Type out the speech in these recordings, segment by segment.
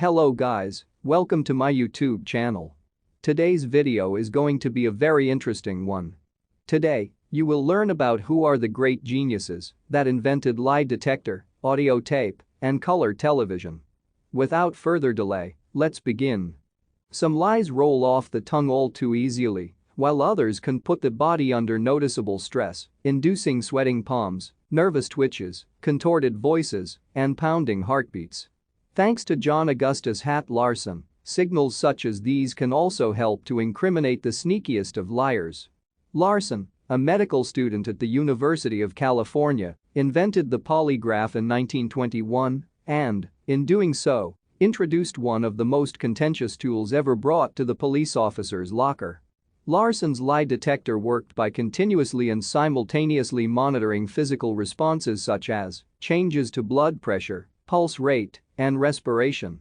Hello guys, welcome to my YouTube channel. Today's video is going to be a very interesting one. Today, you will learn about who are the great geniuses that invented lie detector, audiotape, and color television. Without further delay, let's begin. Some lies roll off the tongue all too easily, while others can put the body under noticeable stress, inducing sweating palms, nervous twitches, contorted voices, and pounding heartbeats. Thanks to John Augustus Larson, signals such as these can also help to incriminate the sneakiest of liars. Larson, a medical student at the University of California, invented the polygraph in 1921 and, in doing so, introduced one of the most contentious tools ever brought to the police officer's locker. Larson's lie detector worked by continuously and simultaneously monitoring physical responses such as changes to blood pressure, pulse rate, and respiration.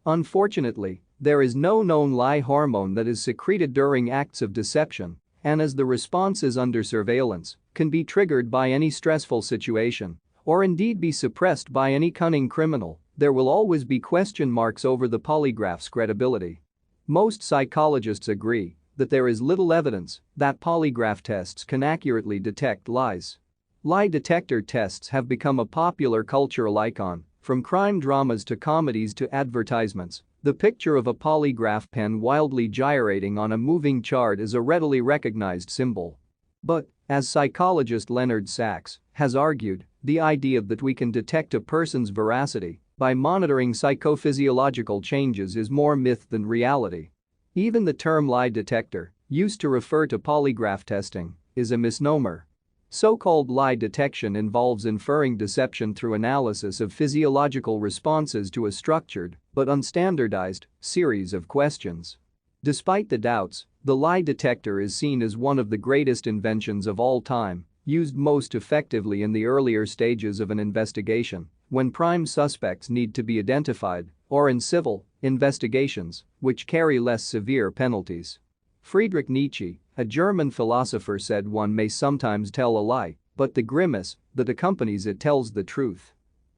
Unfortunately, there is no known lie hormone that is secreted during acts of deception, and as the responses under surveillance can be triggered by any stressful situation or indeed be suppressed by any cunning criminal, there will always be question marks over the polygraph's credibility. Most psychologists agree that there is little evidence that polygraph tests can accurately detect lies. Lie detector tests have become a popular cultural icon. From crime dramas to comedies to advertisements, the picture of a polygraph pen wildly gyrating on a moving chart is a readily recognized symbol. But, as psychologist Leonard Saxe has argued, the idea that we can detect a person's veracity by monitoring psychophysiological changes is more myth than reality. Even the term lie detector, used to refer to polygraph testing, is a misnomer. So-called lie detection involves inferring deception through analysis of physiological responses to a structured but unstandardized series of questions. Despite the doubts, the lie detector is seen as one of the greatest inventions of all time, used most effectively in the earlier stages of an investigation, when prime suspects need to be identified, or in civil investigations, which carry less severe penalties. Friedrich Nietzsche, a German philosopher, said one may sometimes tell a lie, but the grimace that accompanies it tells the truth.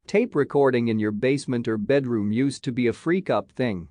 Tape recording in your basement or bedroom used to be a freak-up thing.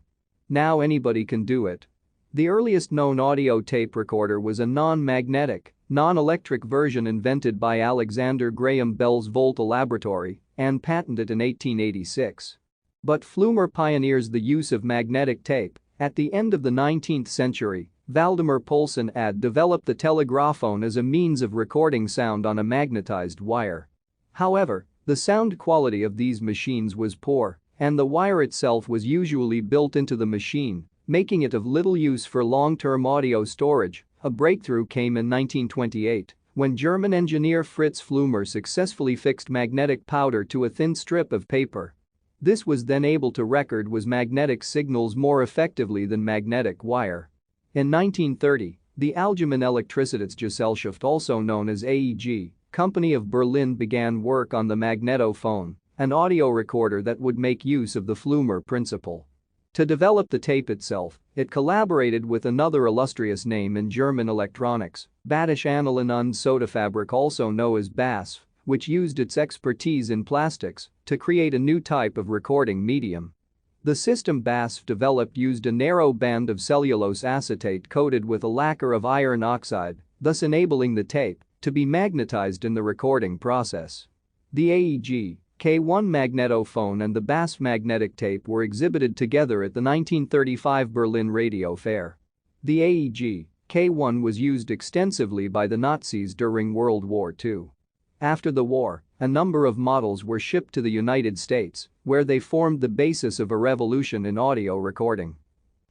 Now anybody can do it. The earliest known audio tape recorder was a non-magnetic, non-electric version invented by Alexander Graham Bell's Volta Laboratory and patented in 1886. But Fleumer pioneers the use of magnetic tape. At the end of the 19th century, Valdemar Poulsen had developed the telegraphone as a means of recording sound on a magnetized wire. However, the sound quality of these machines was poor, and the wire itself was usually built into the machine, making it of little use for long-term audio storage. A breakthrough came in 1928 when German engineer Fritz Fleumer successfully fixed magnetic powder to a thin strip of paper. This was then able to record magnetic signals more effectively than magnetic wire. In 1930, the Allgemeine Elektrizitätsgesellschaft, also known as AEG, Company of Berlin, began work on the magnetophone, an audio recorder that would make use of the Fleumer principle. To develop the tape itself, it collaborated with another illustrious name in German electronics, Badische Annalen und Sodafabrik, also known as BASF, which used its expertise in plastics to create a new type of recording medium. The system BASF developed used a narrow band of cellulose acetate coated with a lacquer of iron oxide, thus enabling the tape to be magnetized in the recording process. The AEG K1 magnetophone and the BASF magnetic tape were exhibited together at the 1935 Berlin Radio Fair. The AEG K1 was used extensively by the Nazis during World War II. After the war, a number of models were shipped to the United States, where they formed the basis of a revolution in audio recording.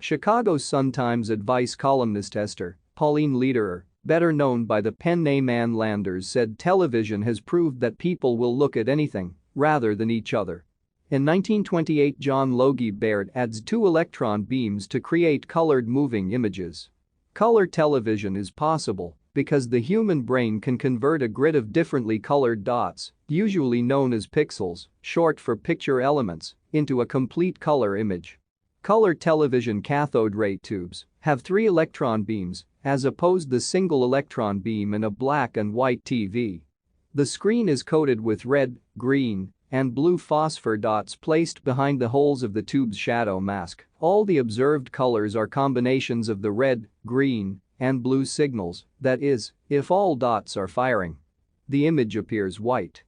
Chicago's Sun-Times advice columnist Esther Pauline Lederer, better known by the pen name Ann Landers, said television has proved that people will look at anything rather than each other. In 1928, John Logie Baird adds 2 electron beams to create colored moving images. Color television is possible because the human brain can convert a grid of differently colored dots, usually known as pixels, short for picture elements, into a complete color image. Color television cathode ray tubes have 3 electron beams, as opposed to the single electron beam in a black and white TV. The screen is coated with red, green, and blue phosphor dots placed behind the holes of the tube's shadow mask. All the observed colors are combinations of the red, green, and blue signals, that is, if all dots are firing. The image appears white.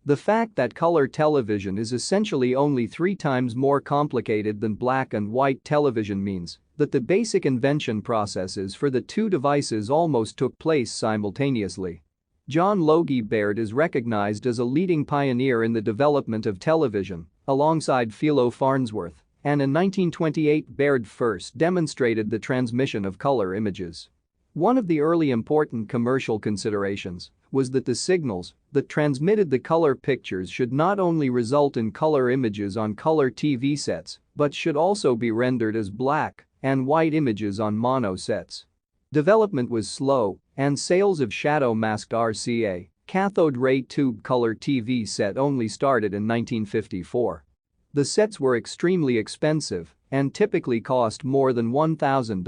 The fact that color television is essentially only 3 times more complicated than black and white television means that the basic invention processes for the two devices almost took place simultaneously. John Logie Baird is recognized as a leading pioneer in the development of television, alongside Philo Farnsworth, and in 1928 Baird first demonstrated the transmission of color images. One of the early important commercial considerations was that the signals that transmitted the color pictures should not only result in color images on color TV sets but should also be rendered as black and white images on mono sets. Development was slow, and sales of shadow-masked RCA cathode ray tube color TV set only started in 1954. The sets were extremely expensive and typically cost more than $1,000.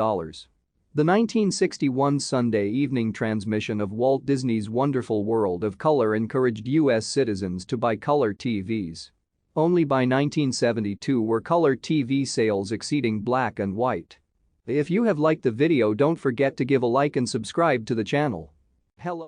The 1961 Sunday evening transmission of Walt Disney's Wonderful World of Color encouraged U.S. citizens to buy color TVs. Only by 1972 were color TV sales exceeding black and white. If you have liked the video, don't forget to give a like and subscribe to the channel. Hello.